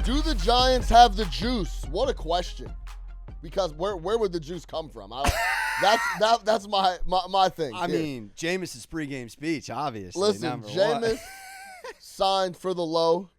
Do the Giants have the juice? What a question. Because where would the juice come from? That's my thing. I mean, Jameis's pregame speech, obviously. Listen, Jameis signed for the low.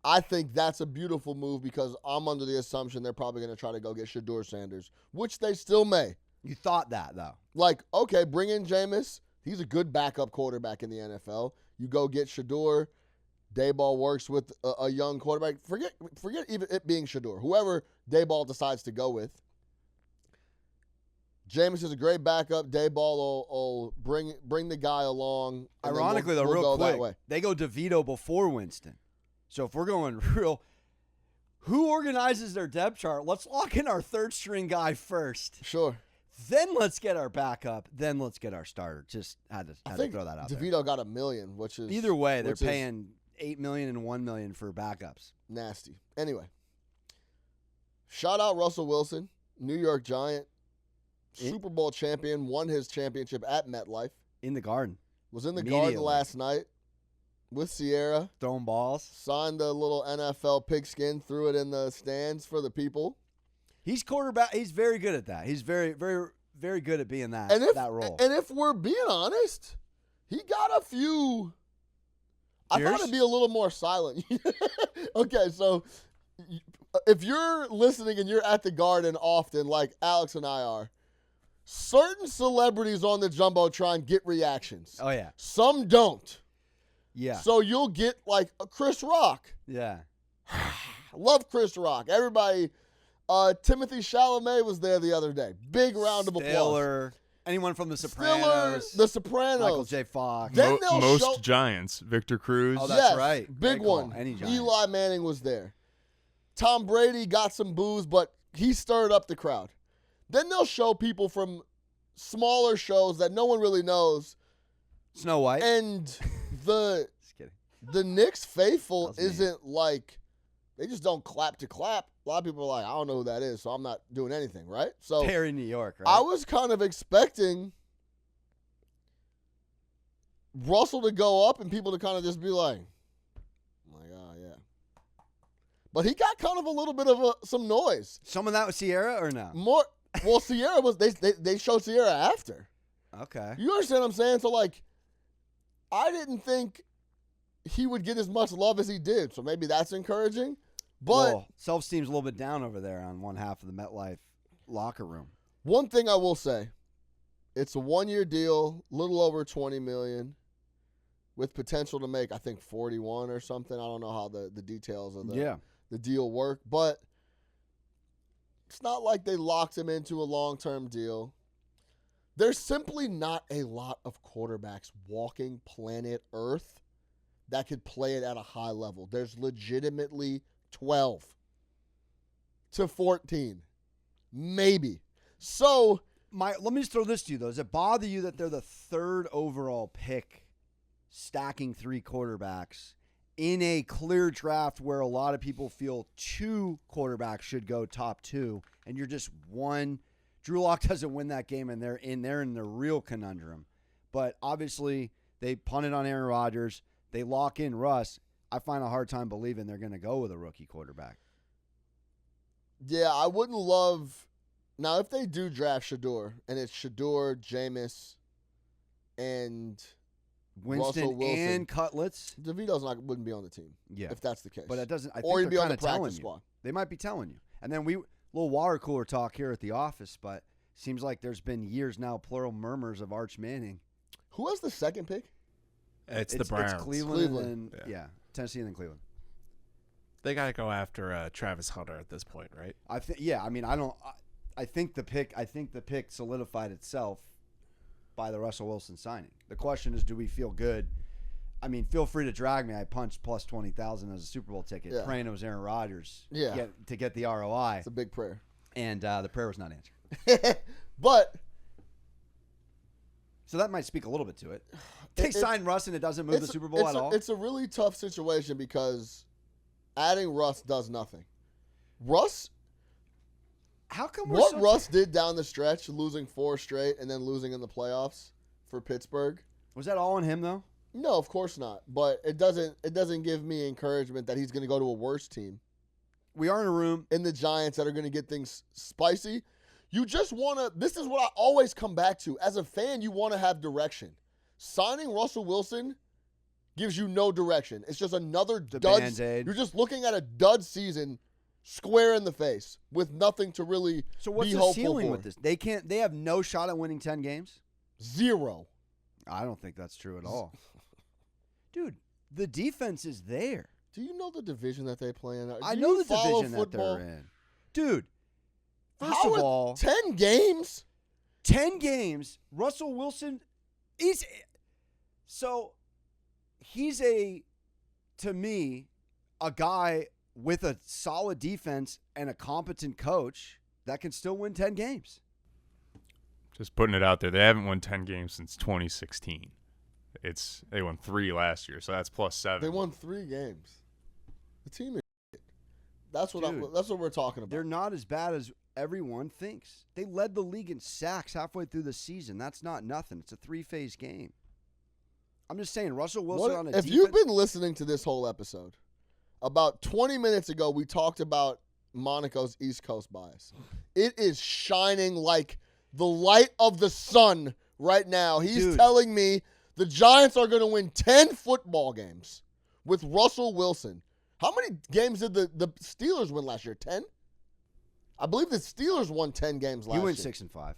I think that's a beautiful move because I'm under the assumption they're probably going to try to go get Shedeur Sanders, which they still may. You thought that, though. Like, okay, bring in Jameis. He's a good backup quarterback in the NFL. You go get Shedeur. Dayball works with a young quarterback. Forget even it being Shedeur. Whoever Dayball decides to go with. Jameis is a great backup. Dayball will bring the guy along. Ironically, though, real quick, they go DeVito before Winston. So if we're going real, who organizes their depth chart? Let's lock in our third-string guy first. Sure. Then let's get our backup. Then let's get our starter. Just had to throw that out DeVito there. got $1 million, which is either way. They're paying $8 million and $1 million for backups. Nasty. Anyway, shout out Russell Wilson, New York Giant, Super Bowl champion, won his championship at MetLife. In the Garden. Was in the Garden last night with Sierra. Throwing balls. Signed the little NFL pigskin, threw it in the stands for the people. He's quarterback. He's very good at that. He's very, very, very good at being that role. And if we're being honest, he got a few. I thought it'd be a little more silent. Okay, so if you're listening and you're at the Garden often, like Alex and I are, certain celebrities on the Jumbotron get reactions. Oh, yeah. Some don't. Yeah. So you'll get like a Chris Rock. Yeah. Love Chris Rock. Everybody. Timothy Chalamet was there the other day. Big round of applause. Anyone from The Sopranos. The Sopranos. Michael J. Fox. Then most Giants. Victor Cruz. Oh, that's right. Big one. Eli Manning was there. Tom Brady got some boos, but he stirred up the crowd. Then they'll show people from smaller shows that no one really knows. Snow White. And the Knicks faithful isn't like, they just don't clap to clap. A lot of people are like, I don't know who that is, so I'm not doing anything, right? So they're in New York, right? I was kind of expecting Russell to go up and people to kind of just be like, oh, yeah. But he got kind of a little bit of some noise. Some of that was Sierra or no? More. Well, Sierra was, they showed Sierra after. Okay. You understand what I'm saying? So, like, I didn't think he would get as much love as he did, so maybe that's encouraging. But self-esteem's a little bit down over there on one half of the MetLife locker room. One thing I will say, it's a one-year deal, little over $20 million, with potential to make, I think, 41 or something. I don't know how the details of the deal work, but it's not like they locked him into a long-term deal. There's simply not a lot of quarterbacks walking planet Earth that could play it at a high level. There's legitimately 12 to 14, maybe. So, let me just throw this to you, though. Does it bother you that they're the third overall pick, stacking 3 quarterbacks in a clear draft where a lot of people feel 2 quarterbacks should go top 2, and you're just one? Drew Lock doesn't win that game, and they're in the real conundrum. But obviously, they punted on Aaron Rodgers. They lock in Russ. I find a hard time believing they're going to go with a rookie quarterback. Yeah, I wouldn't love. Now, if they do draft Shedeur, and it's Shedeur, Jameis, and Winston Russell Wilson, and Cutlets, DeVito's wouldn't be on the team. Yeah, if that's the case. But it doesn't. I or think he'd be on the practice squad. They might be telling you. And then little water cooler talk here at the office, but seems like there's been years now, plural murmurs of Arch Manning. Who has the second pick? It's the Browns. It's Cleveland. And Tennessee and then Cleveland. They got to go after Travis Hunter at this point, right? I think the pick solidified itself by the Russell Wilson signing. The question is, do we feel good? I mean, feel free to drag me. I punched plus 20,000 as a Super Bowl ticket, praying it was Aaron Rodgers to get the ROI. It's a big prayer. And the prayer was not answered. But so that might speak a little bit to it. They sign Russ and it doesn't move the Super Bowl at all. It's a really tough situation because adding Russ does nothing. Russ, how come Russ did down the stretch, losing 4 straight and then losing in the playoffs for Pittsburgh? Was that all on him though? No, of course not. But it doesn't give me encouragement that he's going to go to a worse team. We are in a room in the Giants that are going to get things spicy. You just want to – this is what I always come back to. As a fan, you want to have direction. Signing Russell Wilson gives you no direction. It's just another dud. Band-Aid. You're just looking at a dud season square in the face with nothing to really So what's be the hopeful ceiling for. with this? They have no shot at winning 10 games? 0. I don't think that's true at all. Dude, the defense is there. Do you know the division that they play in? I Do know you the follow division football? that they're in. Dude, first How of are all, 10 games? 10 games, Russell Wilson he's to me, a guy with a solid defense and a competent coach that can still win 10 games. Just putting it out there, they haven't won 10 games since 2016. They won 3 last year, so that's +7. They won 3 games. The team is shit. That's what we're talking about. They're not as bad as everyone thinks. They led the league in sacks halfway through the season. That's not nothing. It's a 3-phase game. I'm just saying, Russell Wilson on a defense. If you've been listening to this whole episode, about 20 minutes ago, we talked about Monaco's East Coast bias. It is shining like the light of the sun right now. He's telling me the Giants are going to win 10 football games with Russell Wilson. How many games did the Steelers win last year? 10? I believe the Steelers won 10 games last year. You went 6-5.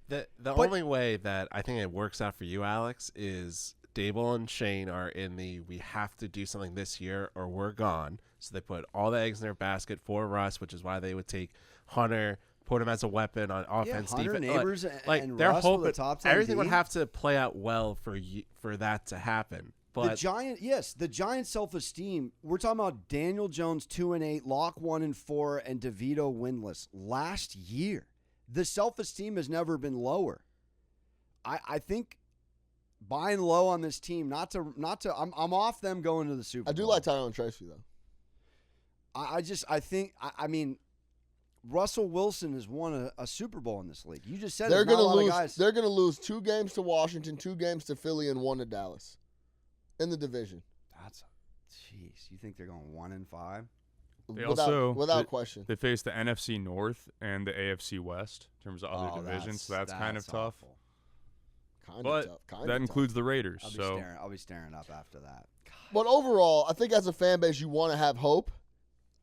The only way that I think it works out for you, Alex, is Dable and Shane are in the we have to do something this year or we're gone. So they put all the eggs in their basket for Russ, which is why they would take Hunter, put him as a weapon on offense, Hunter, defense. Neighbors, like and they're Russ hoping with the top 10 everything D. would have to play out well for that to happen. But the Giants' self-esteem. We're talking about Daniel Jones 2-8, Locke 1-4, and DeVito winless last year. The self-esteem has never been lower. I think buying low on this team, not to. I'm off them going to the Super Bowl. I do like Tyrone Tracy though. I mean, Russell Wilson has won a Super Bowl in this league. You just said They're going to lose. guys. They're going to lose 2 games to Washington, 2 games to Philly, and 1 to Dallas in the division. Jeez, you think they're going 1-5? Without question. They face the NFC North and the AFC West in terms of other divisions, so that's kind of tough. Awful. That includes the Raiders. I'll be staring up after that. But overall, I think as a fan base, you want to have hope.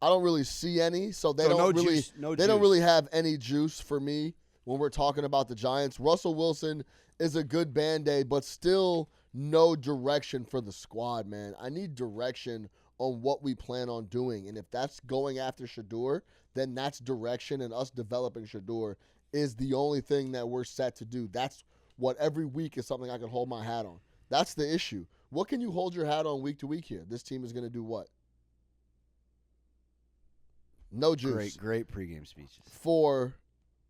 I don't really see any, so they don't really have any juice for me when we're talking about the Giants. Russell Wilson is a good Band-Aid, but still no direction for the squad, man. I need direction on what we plan on doing. And if that's going after Shedeur, then that's direction, and us developing Shedeur is the only thing that we're set to do. That's what every week is something I can hold my hat on. That's the issue. What can you hold your hat on week to week here? This team is going to do what? No juice. Great pregame speeches. For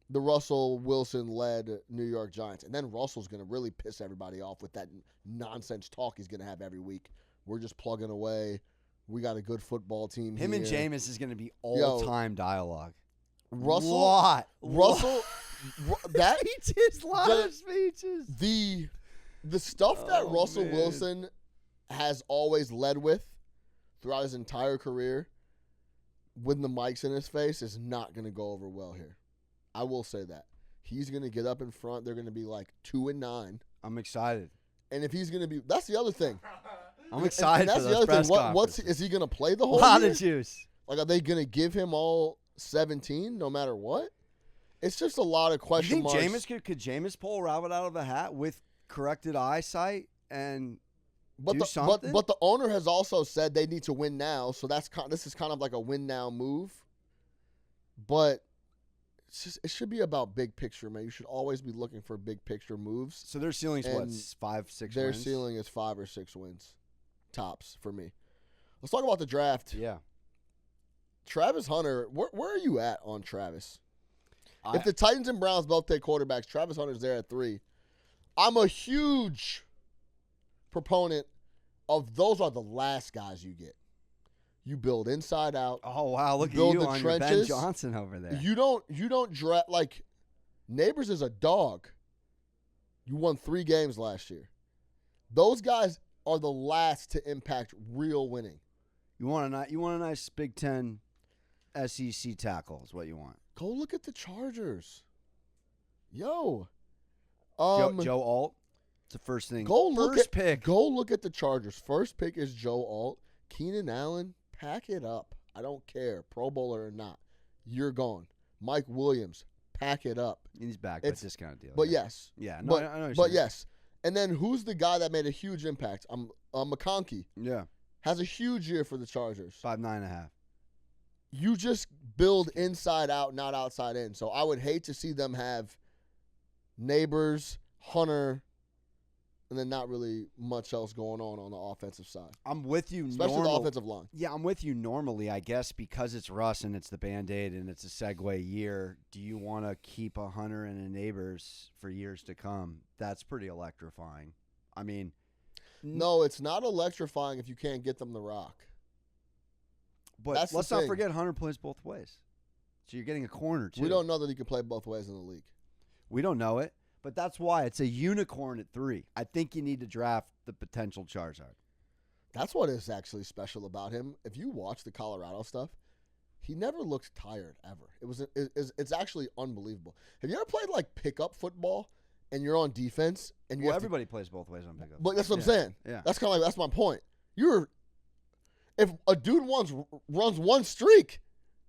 the Russell Wilson-led New York Giants. And then Russell's going to really piss everybody off with that nonsense talk he's going to have every week. We're just plugging away. We got a good football team here. Him and Jameis is going to be all-time dialogue. Russell, that he did a lot of speeches. The stuff that Russell Wilson has always led with throughout his entire career, when the mic's in his face, is not going to go over well here. I will say that. He's going to get up in front. They're going to be like 2-9. I'm excited. And if he's going to be, that's the other thing. I'm excited. And that's the other thing. Is he going to play the whole year? A lot year? of juice. Like, are they going to give him all 17 no matter what? It's just a lot of question marks. Could Jameis pull a rabbit out of a hat with corrected eyesight and do something? But the owner has also said they need to win now, so this is kind of like a win now move. But it should be about big picture, man. You should always be looking for big picture moves. So their ceiling's what, 5-6 wins? Their ceiling is 5 or 6 wins, tops for me. Let's talk about the draft. Yeah. Travis Hunter, where are you at on Travis? If the Titans and Browns both take quarterbacks, Travis Hunter's there at 3. I'm a huge proponent of those are the last guys you get. You build inside out. Oh, wow. Look at you on your Ben Johnson over there. You don't draft like Neighbors is a dog. You won 3 games last year. Those guys are the last to impact real winning. You want a nice Big Ten SEC tackle is what you want. Go look at the Chargers. Yo. Joe Alt. It's the first thing. Go look at the Chargers. First pick is Joe Alt. Keenan Allen, pack it up. I don't care, Pro Bowler or not. You're gone. Mike Williams, pack it up. He's back, but discount deal. But yes. Yeah, no, I know but yes. And then who's the guy that made a huge impact? McConkey. Yeah. Has a huge year for the Chargers. 5.5. You just build inside out, not outside in. So I would hate to see them have Neighbors, Hunter, and then not really much else going on the offensive side. I'm with you. Especially the offensive line. Yeah, I'm with you normally, I guess, because it's Russ and it's the Band-Aid and it's a segue year. Do you want to keep a Hunter and a Neighbors for years to come? That's pretty electrifying. I mean. No, it's not electrifying if you can't get them the rock. But let's not forget Hunter plays both ways. So you're getting a corner, too. We don't know that he can play both ways in the league. We don't know it. But that's why it's a unicorn at 3. I think you need to draft the potential Charizard. That's what is actually special about him. If you watch the Colorado stuff, he never looked tired ever. It's actually unbelievable. Have you ever played like pickup football and you're on defense and everybody plays both ways on pickup. But that's what I'm saying. Yeah. That's kind of that's my point. If a dude runs one streak,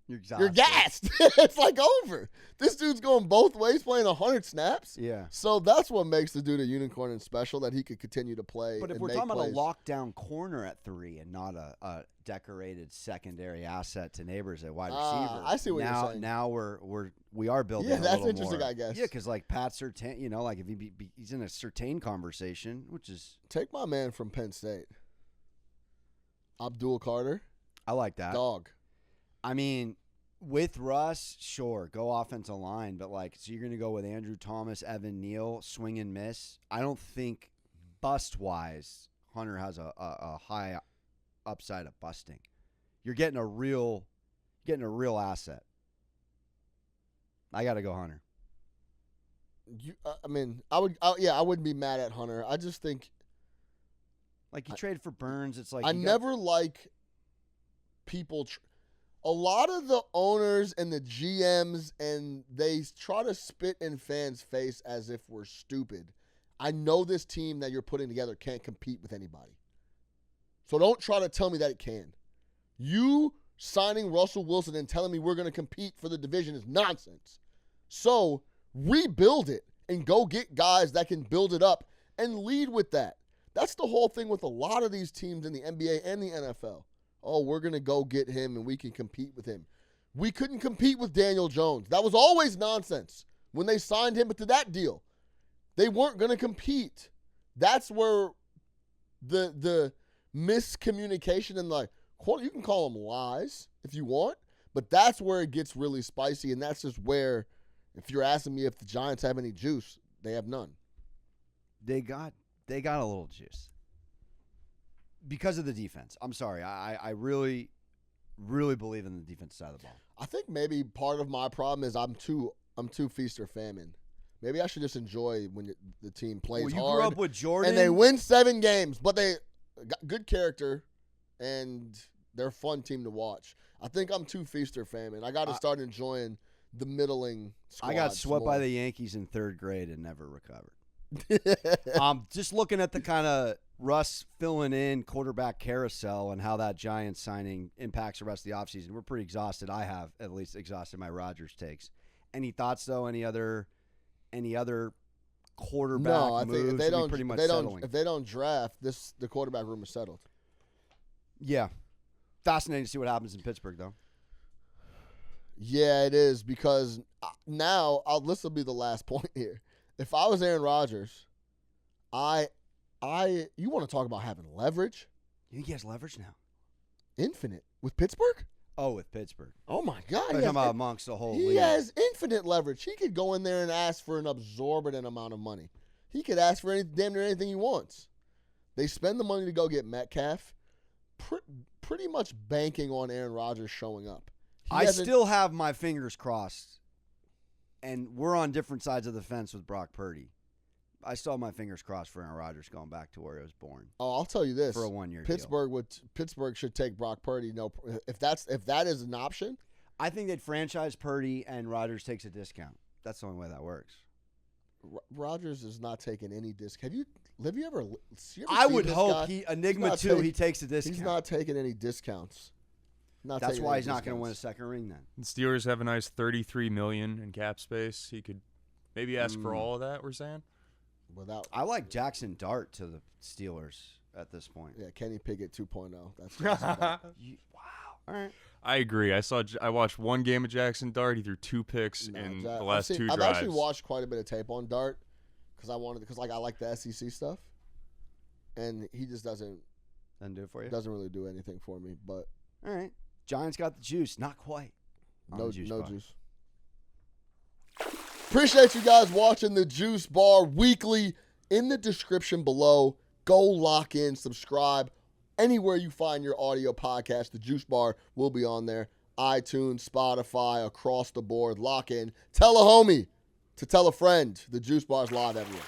you're gassed. It's like over. This dude's going both ways, playing 100 snaps. Yeah. So that's what makes the dude a unicorn and special, that he could continue to play. But if we're talking about a lockdown corner at 3 and not a decorated secondary asset to Neighbors at wide receiver, I see what you're saying. Now we are building. Yeah, that's a interesting. More. I guess. Yeah, because like Pat Surtain, like if he's in a Surtain conversation, which is take my man from Penn State, Abdul Carter. I like that dog. I mean, with Russ, sure, go offensive line, but so you're going to go with Andrew Thomas, Evan Neal, swing and miss. I don't think bust-wise Hunter has a high upside of busting. You're getting a real asset. I got to go Hunter. I wouldn't be mad at Hunter. I just think you trade for Burns. It's I never like people. A lot of the owners and the GMs, and they try to spit in fans' face as if we're stupid. I know this team that you're putting together can't compete with anybody. So don't try to tell me that it can. You signing Russell Wilson and telling me we're going to compete for the division is nonsense. So rebuild it and go get guys that can build it up and lead with that. That's the whole thing with a lot of these teams in the NBA and the NFL. Oh, we're going to go get him and we can compete with him. We couldn't compete with Daniel Jones. That was always nonsense when they signed him to that deal. They weren't going to compete. That's where the miscommunication and you can call them lies if you want, but that's where it gets really spicy, and that's just where, if you're asking me if the Giants have any juice, they have none. They got a little juice. Because of the defense. I'm sorry. I really, really believe in the defense side of the ball. I think maybe part of my problem is I'm too feast or famine. Maybe I should just enjoy when the team plays hard. You grew up with Jordan. And they win 7 games, but they got good character, and they're a fun team to watch. I think I'm too feast or famine. I got to start enjoying the middling squad. I got swept by the Yankees in 3rd grade and never recovered. Just looking at the kind of Russ filling in quarterback carousel and how that Giants signing impacts the rest of the offseason. We're pretty exhausted. I have at least exhausted my Rodgers takes. Any thoughts though? Any other quarterback no, I moves? think if they don't, pretty much if they don't draft the quarterback room is settled. Yeah, fascinating to see what happens in Pittsburgh though. Yeah, it is, because now this will be the last point here. If I was Aaron Rodgers, you want to talk about having leverage? You think he has leverage now? Infinite. With Pittsburgh? Oh, with Pittsburgh. Oh, my God. Talking about amongst the whole league. He has infinite leverage. He could go in there and ask for an exorbitant amount of money. He could ask for damn near anything he wants. They spend the money to go get Metcalf, pretty much banking on Aaron Rodgers showing up. I still have my fingers crossed, and we're on different sides of the fence with Brock Purdy. I still have my fingers crossed for Aaron Rodgers going back to where he was born. Oh, I'll tell you this: for a 1-year Pittsburgh should take Brock Purdy. No, if that is an option, I think they'd franchise Purdy and Rodgers takes a discount. That's the only way that works. Rodgers is not taking any discount. Have you ever I seen would this hope guy? Enigma 2, he takes a discount. He's not taking any discounts. That's why he's not going to win a second ring then. The Steelers have a nice $33 million in cap space. He could maybe ask for all of that, we're saying? I like Jackson Dart to the Steelers at this point. Yeah, Kenny Pickett 2.0. That's wow. All right. I agree. I watched one game of Jackson Dart. He threw 2 picks in the last 2 drives. I've actually watched quite a bit of tape on Dart because I like the SEC stuff, and he just doesn't do it for you. Doesn't really do anything for me. But all right, Giants got the juice. Not quite. No juice. Appreciate you guys watching the Juice Bar weekly. In the description below, go lock in, subscribe. Anywhere you find your audio podcast, the Juice Bar will be on there. iTunes, Spotify, across the board. Lock in. Tell a homie to tell a friend. The Juice Bar is live everywhere.